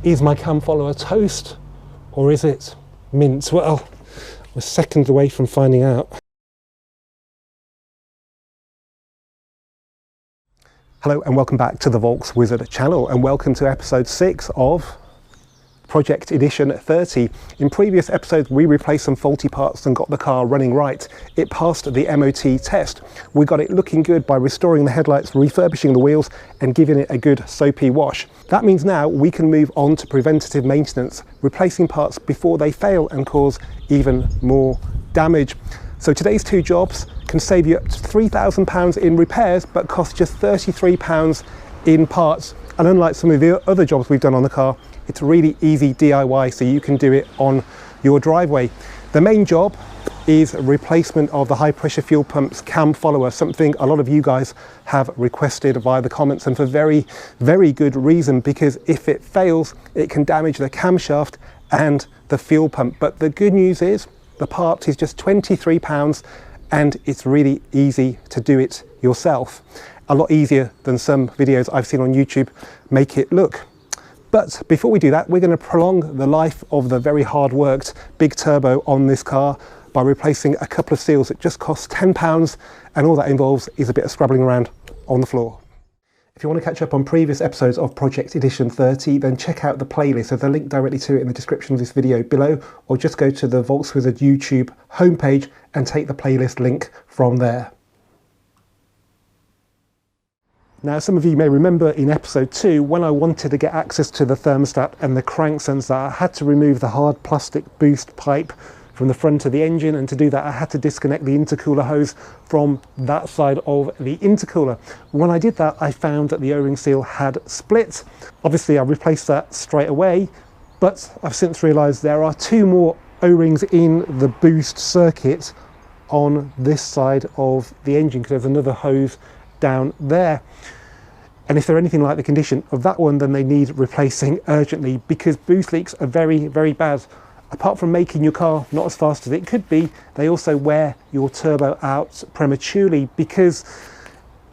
Is my cam follower toast or is it mint? Well, we're seconds away from finding out. Hello and welcome back to the Volks Wizard channel, and welcome to episode 6 of Project Edition 30. In previous episodes we replaced some faulty parts and got the car running right. It passed the MOT test. We got it looking good by restoring the headlights, refurbishing the wheels and giving it a good soapy wash. That means now we can move on to preventative maintenance, replacing parts before they fail and cause even more damage. So today's 2 jobs can save you up to £3,000 in repairs but cost just £33 in parts. And unlike some of the other jobs we've done on the car, it's really easy DIY, so you can do it on your driveway. The main job is replacement of the high pressure fuel pump's cam follower, something a lot of you guys have requested via the comments, and for very, very good reason, because if it fails, it can damage the camshaft and the fuel pump. But the good news is the part is just £23 and it's really easy to do it yourself. A lot easier than some videos I've seen on YouTube make it look. But before we do that, we're going to prolong the life of the very hard worked big turbo on this car by replacing a couple of seals. It just costs £10 and all that involves is a bit of scrabbling around on the floor. If you want to catch up on previous episodes of Project Edition 30, then check out the playlist. There's a link directly to it in the description of this video below, or just go to the Volks Wizard YouTube homepage and take the playlist link from there. Now, some of you may remember in episode 2, when I wanted to get access to the thermostat and the crank sensor, I had to remove the hard plastic boost pipe from the front of the engine, and to do that I had to disconnect the intercooler hose from that side of the intercooler. When I did that, I found that the O-ring seal had split. Obviously I replaced that straight away, but I've since realised there are 2 more O-rings in the boost circuit on this side of the engine, because there's another hose down there. And if they're anything like the condition of that one, then they need replacing urgently, because boost leaks are very, very bad. Apart from making your car not as fast as it could be, they also wear your turbo out prematurely, because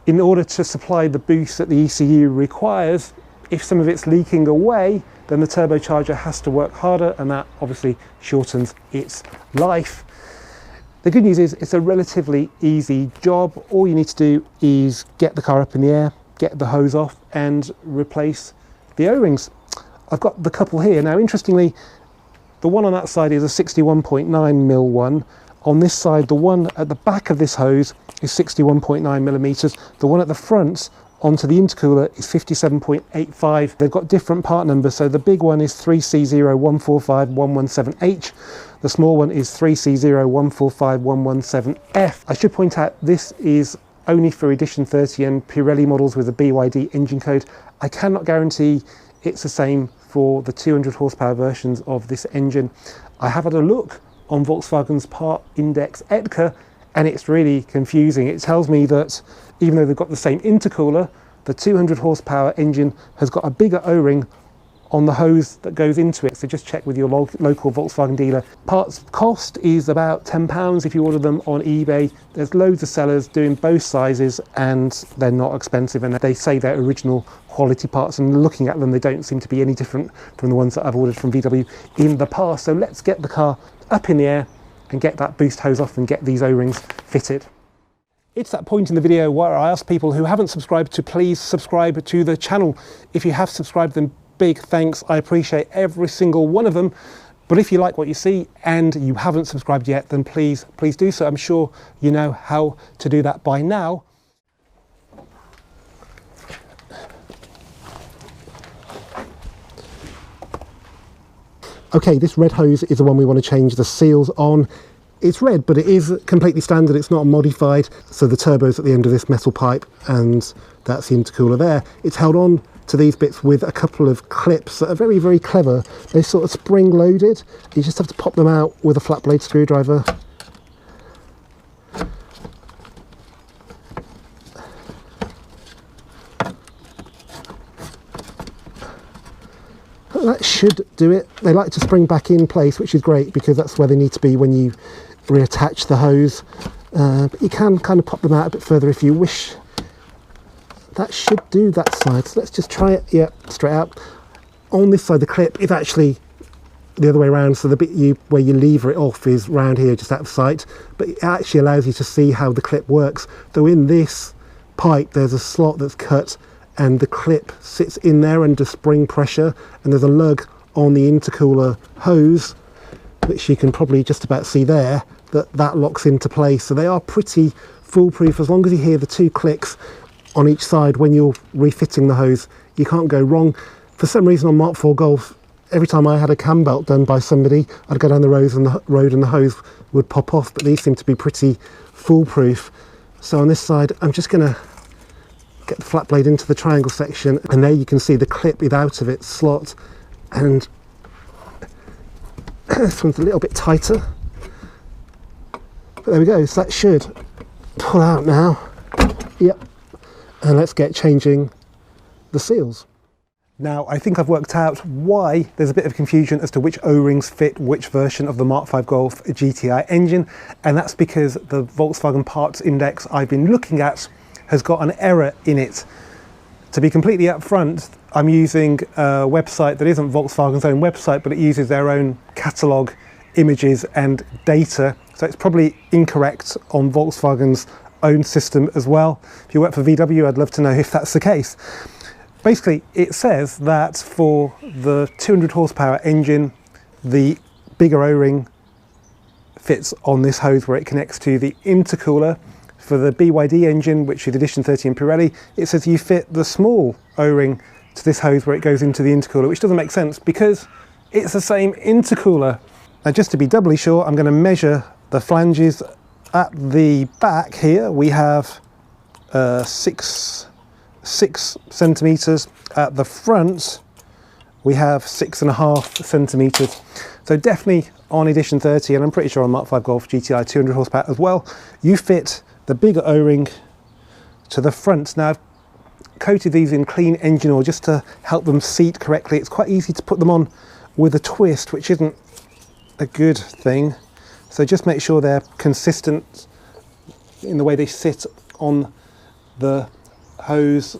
in order to supply the boost that the ECU requires, if some of it's leaking away, then the turbocharger has to work harder, and that obviously shortens its life. The good news is it's a relatively easy job. All you need to do is get the car up in the air, get the hose off and replace the O-rings. I've got the couple here. Now, interestingly, the one on that side is a 61.9mm one. On this side, the one at the back of this hose is 61.9mm. The one at the front onto the intercooler is 57.85. They've got different part numbers, so the big one is 3C01451117H. The small one is 3C01451117F. I should point out this is only for Edition 30 and Pirelli models with a BYD engine code. I cannot guarantee it's the same for the 200 horsepower versions of this engine. I have had a look on Volkswagen's part index ETCA and it's really confusing. It tells me that even though they've got the same intercooler, the 200 horsepower engine has got a bigger O-ring on the hose that goes into it. So just check with your local Volkswagen dealer. Parts cost is about £10 if you order them on eBay. There's loads of sellers doing both sizes and they're not expensive, and they say they're original quality parts, and looking at them they don't seem to be any different from the ones that I've ordered from VW in the past. So let's get the car up in the air and get that boost hose off and get these O-rings fitted. It's that point in the video where I ask people who haven't subscribed to please subscribe to the channel. If you have subscribed, then big thanks. I appreciate every single one of them. But if you like what you see and you haven't subscribed yet, then please do so. I'm sure you know how to do that by now. Okay, this red hose is the one we want to change the seals on. It's red, but it is completely standard. It's not modified. So the turbo's at the end of this metal pipe, and that's the intercooler there. It's held on to these bits with a couple of clips that are very, very clever. They're sort of spring loaded. You just have to pop them out with a flat blade screwdriver. That should do it. They like to spring back in place, which is great because that's where they need to be when you reattach the hose. But you can kind of pop them out a bit further if you wish. That should do that side. So let's just try it. Yeah, straight out. on this side the clip is actually the other way around, so the bit where you lever it off is round here just out of sight, but it actually allows you to see how the clip works. So in this pipe there's a slot that's cut and the clip sits in there under spring pressure, and there's a lug on the intercooler hose which you can probably just about see there, that locks into place. So they are pretty foolproof. As long as you hear the 2 clicks on each side when you're refitting the hose, you can't go wrong. For some reason on Mark IV Golf, every time I had a cam belt done by somebody, I'd go down the road and the hose would pop off, but these seem to be pretty foolproof. So on this side, I'm just going to get the flat blade into the triangle section, and there you can see the clip is out of its slot, and this one's a little bit tighter. But there we go, so that should pull out now. Yep. And let's get changing the seals. Now, I think I've worked out why there's a bit of confusion as to which O-rings fit which version of the Mark V Golf GTI engine, and that's because the Volkswagen parts index I've been looking at has got an error in it. To be completely upfront, I'm using a website that isn't Volkswagen's own website, but it uses their own catalogue images and data, so it's probably incorrect on Volkswagen's own system as well. If you work for VW, I'd love to know if that's the case. Basically, it says that for the 200 horsepower engine, the bigger O-ring fits on this hose where it connects to the intercooler. For the BYD engine, which is Edition 30 in Pirelli, it says you fit the small O-ring to this hose where it goes into the intercooler, which doesn't make sense because it's the same intercooler. Now, just to be doubly sure, I'm going to measure the flanges. At the back here, we have 6 centimeters. At the front, we have 6.5 centimeters. So definitely on Edition 30, and I'm pretty sure on Mark V Golf GTI 200 horsepower as well, you fit the bigger O-ring to the front. Now, I've coated these in clean engine oil just to help them seat correctly. It's quite easy to put them on with a twist, which isn't a good thing. So just make sure they're consistent in the way they sit on the hose,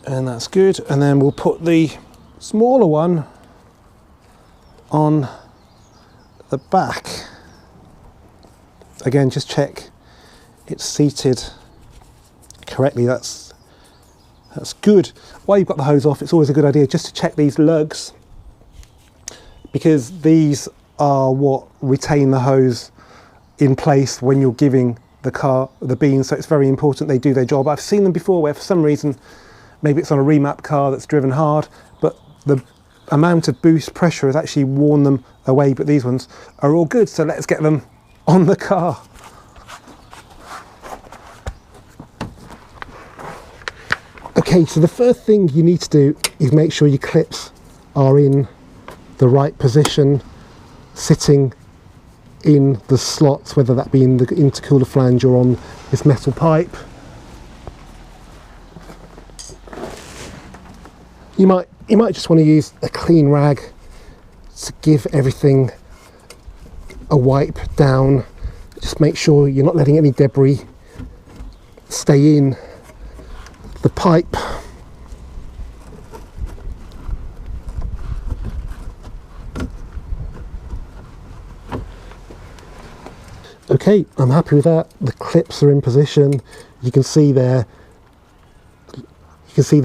and that's good. And then we'll put the smaller one on the back. Again, just check it's seated correctly. That's good. While you've got the hose off, it's always a good idea just to check these lugs, because these are what retain the hose in place when you're giving the car the beans, so it's very important they do their job. I've seen them before where for some reason, maybe it's on a remap car that's driven hard, but the amount of boost pressure has actually worn them away, but these ones are all good, so let's get them on the car. Okay, so the first thing you need to do is make sure your clips are in the right position, sitting in the slots, whether that be in the intercooler flange or on this metal pipe. You might just want to use a clean rag to give everything a wipe down. Just make sure you're not letting any debris stay in the pipe. Okay, I'm happy with that. The clips are in position. You can see them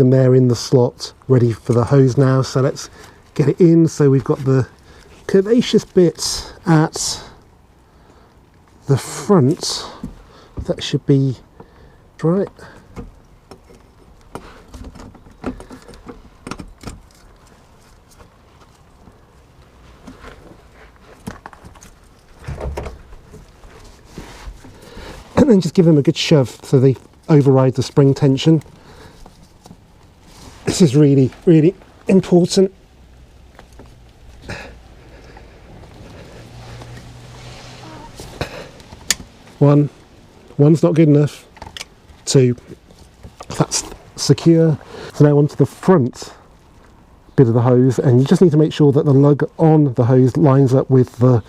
there in the slot, ready for the hose now. So let's get it in. So we've got the curvaceous bit at the front. That should be right. And then just give them a good shove so they override the spring tension. This is really, really important. One's not good enough. 2, that's secure. So now onto the front bit of the hose, and you just need to make sure that the lug on the hose lines up with the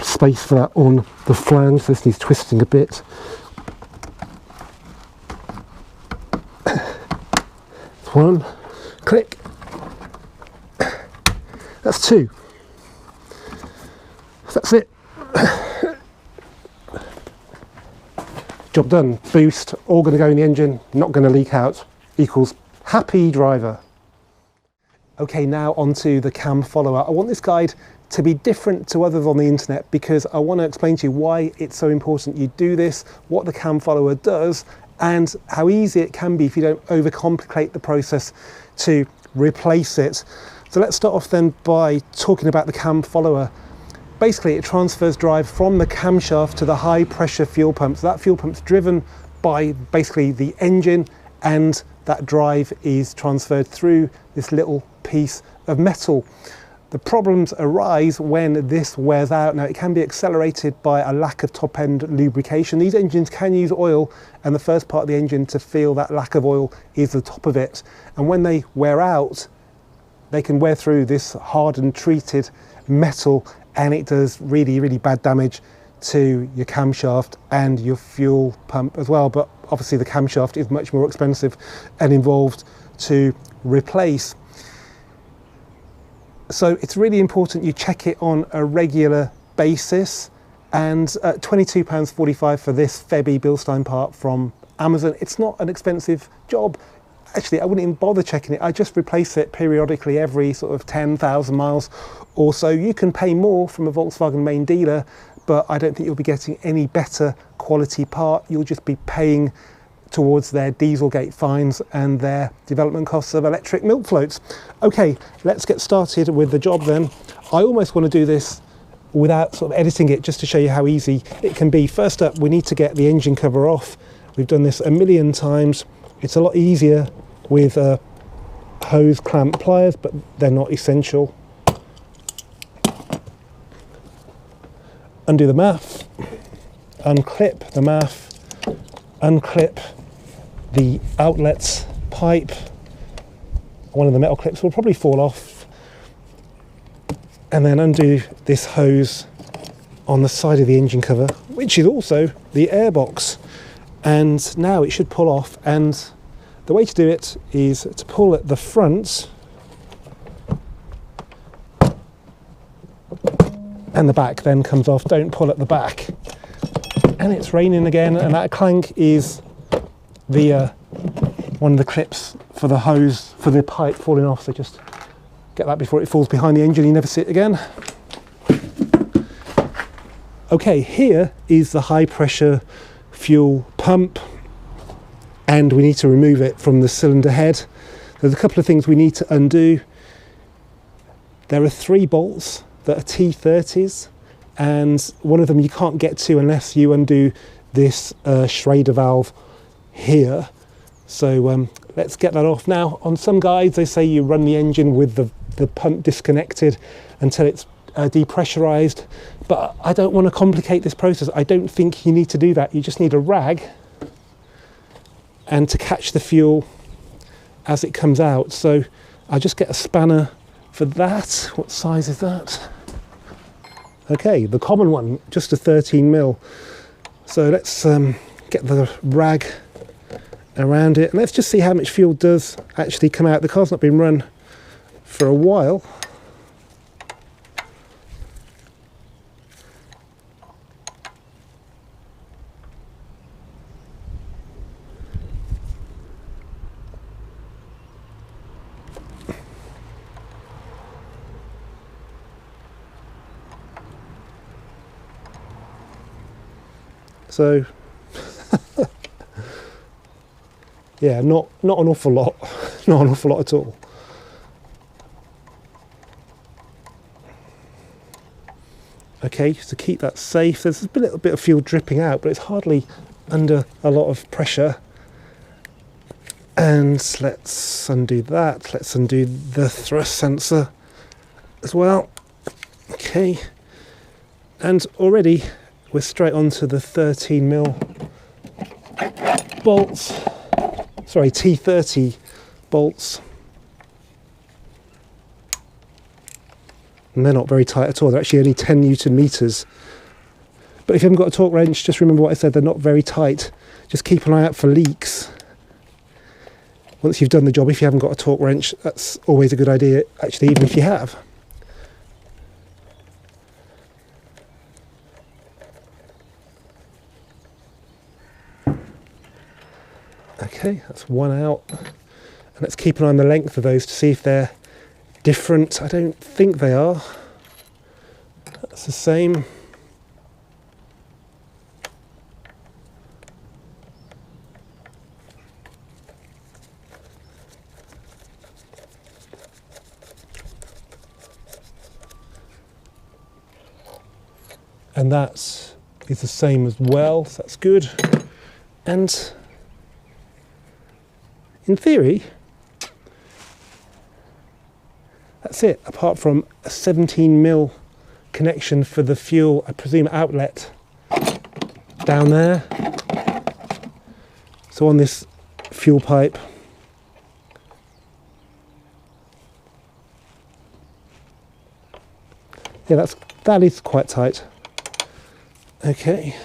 space for that on the flange. This needs twisting a bit. One click, That's 2. That's it. Job done. Boost, all going to go in the engine, not going to leak out, equals happy driver. Okay, now onto the cam follower. I want this guide to be different to others on the internet because I want to explain to you why it's so important you do this, what the cam follower does, and how easy it can be if you don't overcomplicate the process to replace it. So let's start off then by talking about the cam follower. Basically, it transfers drive from the camshaft to the high pressure fuel pump. So that fuel pump's driven by basically the engine, and that drive is transferred through this little piece of metal. The problems arise when this wears out. Now, it can be accelerated by a lack of top-end lubrication. These engines can use oil, and the first part of the engine to feel that lack of oil is the top of it. And when they wear out, they can wear through this hardened, treated metal, and it does really, really bad damage to your camshaft and your fuel pump as well. But obviously the camshaft is much more expensive and involved to replace. So it's really important you check it on a regular basis. And £22.45 for this Febby Bilstein part from Amazon. It's not an expensive job. Actually, I wouldn't even bother checking it. I just replace it periodically every sort of 10,000 miles or so. You can pay more from a Volkswagen main dealer, but I don't think you'll be getting any better quality part. You'll just be paying towards their Dieselgate fines and their development costs of electric milk floats. Okay, let's get started with the job then. I almost want to do this without sort of editing it, just to show you how easy it can be. First up, we need to get the engine cover off. We've done this a million times. It's a lot easier with hose clamp pliers, but they're not essential. Undo the MAF, unclip the MAF, unclip the outlet pipe. One of the metal clips will probably fall off, and then undo this hose on the side of the engine cover, which is also the airbox. And now it should pull off, and the way to do it is to pull at the front and the back then comes off. Don't pull at the back. And it's raining again, and that clank is the one of the clips for the hose for the pipe falling off. So just get that before it falls behind the engine, you never see it again. Okay, here is the high pressure fuel pump, and we need to remove it from the cylinder head. There's a couple of things we need to undo. There are 3 bolts that are T30s, and one of them you can't get to unless you undo this Schrader valve here. So let's get that off. Now, on some guides they say you run the engine with the pump disconnected until it's depressurized, but I don't want to complicate this process. I don't think you need to do that. You just need a rag and to catch the fuel as it comes out. So I'll just get a spanner for that. What size is that? Okay, the common one, just a 13mm. So let's get the rag around it, and let's just see how much fuel does actually come out. The car's not been run for a while. So yeah, not an awful lot, not an awful lot at all. Okay, to keep that safe, there's a little bit of fuel dripping out, but it's hardly under a lot of pressure. And let's undo that. Let's undo the thrust sensor as well. Okay, and already we're straight onto the 13mm bolts. Sorry, T30 bolts. And they're not very tight at all. They're actually only 10 Newton meters. But if you haven't got a torque wrench, just remember what I said, they're not very tight. Just keep an eye out for leaks. Once you've done the job, if you haven't got a torque wrench, that's always a good idea, actually, even if you have. Okay, that's one out. And let's keep an eye on the length of those to see if they're different. I don't think they are. That's the same. And that is the same as well, so that's good. And in theory, that's it, apart from a 17mm connection for the fuel, I presume, outlet down there. So on this fuel pipe, yeah, that is quite tight. Okay.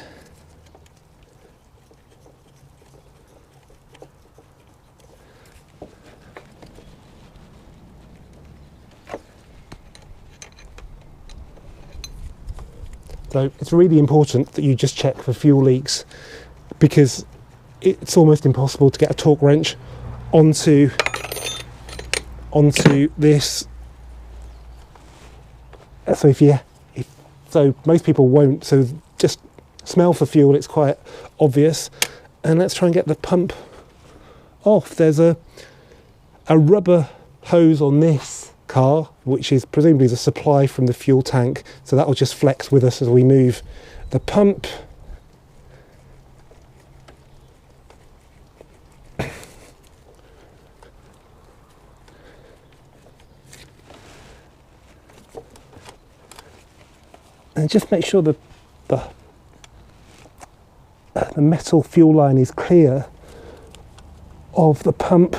So it's really important that you just check for fuel leaks, because it's almost impossible to get a torque wrench onto this. So most people won't. So just smell for fuel. It's quite obvious. And let's try and get the pump off. There's a rubber hose on this car, which is presumably the supply from the fuel tank, so that will just flex with us as we move the pump. And just make sure that the metal fuel line is clear of the pump.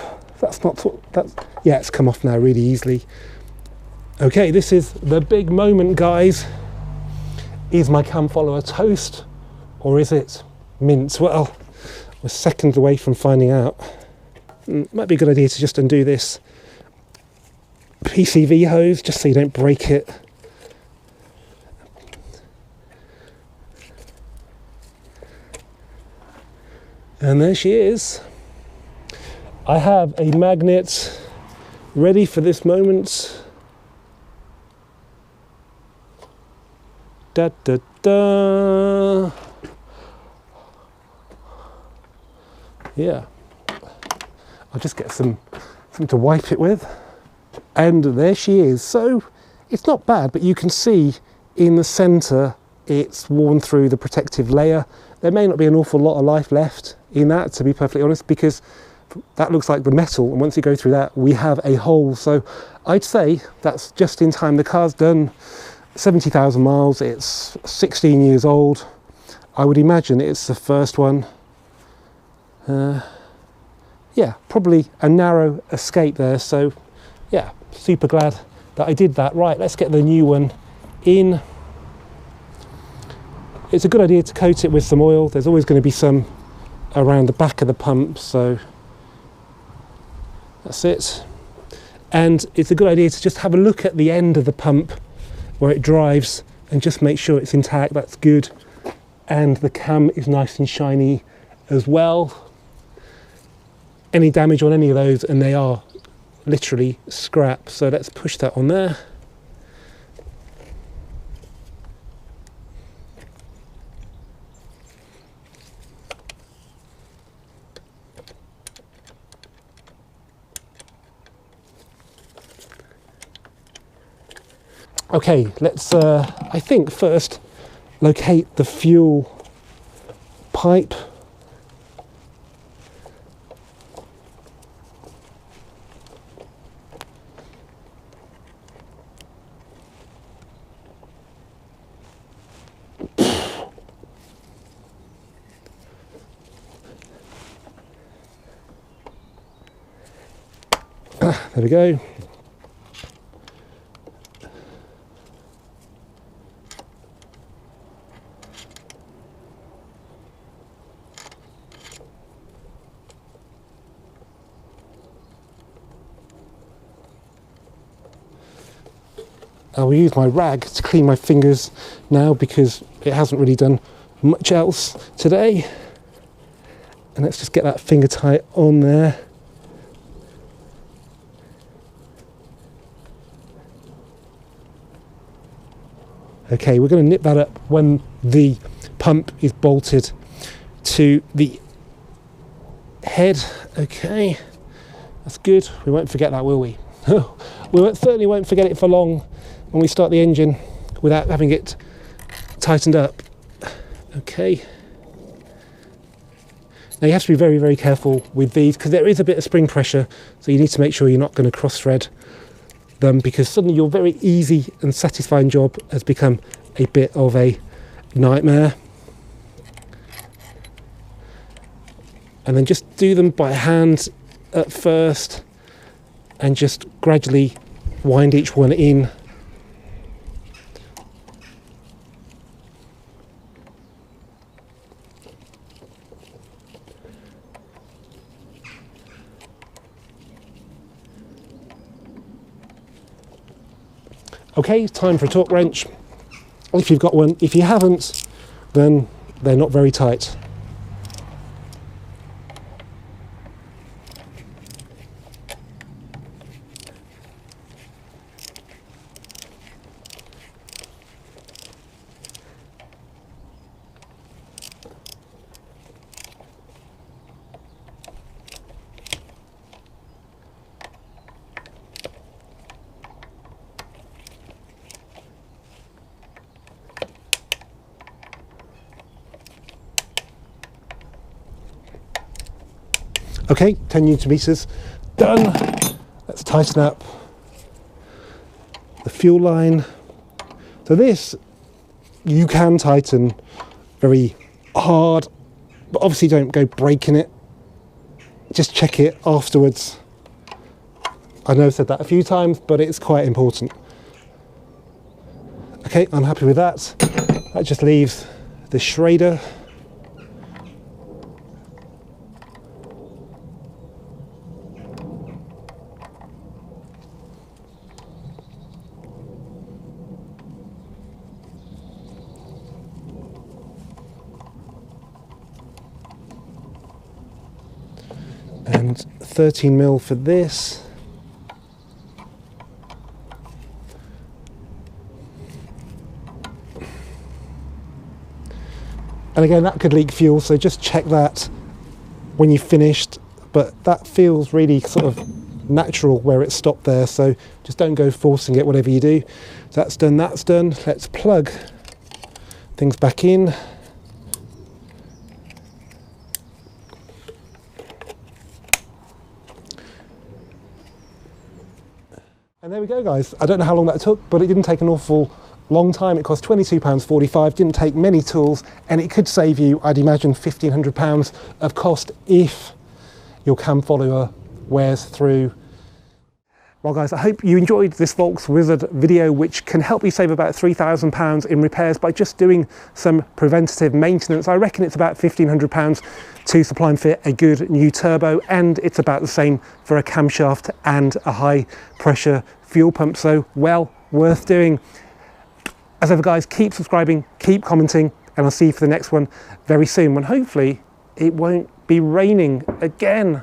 Yeah, it's come off now really easily. Okay, this is the big moment, guys. Is my cam follower toast or is it mince? Well, we're seconds away from finding out. Might be a good idea to just undo this PCV hose just so you don't break it. And there she is. I have a magnet ready for this moment. Da da da. Yeah. I'll just get something to wipe it with. And there she is. So it's not bad, but you can see in the centre it's worn through the protective layer. There may not be an awful lot of life left in that, to be perfectly honest, because that looks like the metal, and once you go through that, we have a hole. So I'd say that's just in time. The car's done 70,000 miles, it's 16 years old. I would imagine it's the first one. Yeah, probably a narrow escape there. So yeah, super glad that I did that. Right, let's get the new one in. It's a good idea to coat it with some oil. There's always going to be some around the back of the pump, so that's it. And it's a good idea to just have a look at the end of the pump where it drives and just make sure it's intact. That's good. And the cam is nice and shiny as well. Any damage on any of those, and they are literally scrap, so let's push that on there. Okay, let's, I think, first locate the fuel pipe. There we go. I will use my rag to clean my fingers now because it hasn't really done much else today. And let's just get that finger tight on there. Okay, we're going to nip that up when the pump is bolted to the head. Okay, that's good. We won't forget that, will we? We certainly won't forget it for long when we start the engine without having it tightened up. Okay. Now you have to be very, very careful with these because there is a bit of spring pressure, so you need to make sure you're not going to cross thread them, because suddenly your very easy and satisfying job has become a bit of a nightmare. And then just do them by hand at first and just gradually wind each one in. Okay, time for a torque wrench, if you've got one. If you haven't, then they're not very tight. Okay, 10 Newton meters done. Let's tighten up the fuel line. So this, you can tighten very hard, but obviously don't go breaking it. Just check it afterwards. I know I've said that a few times, but it's quite important. Okay, I'm happy with that. That just leaves the Schrader. And 13mm for this. And again, that could leak fuel, so just check that when you've finished. But that feels really sort of natural where it stopped there, so just don't go forcing it, whatever you do. So that's done, that's done. Let's plug things back in. And there we go, guys. I don't know how long that took, but it didn't take an awful long time. It cost £22.45, didn't take many tools, and it could save you, I'd imagine, £1,500 of cost if your cam follower wears through. Well guys, I hope you enjoyed this Volks Wizard video, which can help you save about £3,000 in repairs by just doing some preventative maintenance. I reckon it's about £1,500 to supply and fit a good new turbo, and it's about the same for a camshaft and a high pressure fuel pump, so well worth doing. As ever guys, keep subscribing, keep commenting, and I'll see you for the next one very soon, when hopefully it won't be raining again.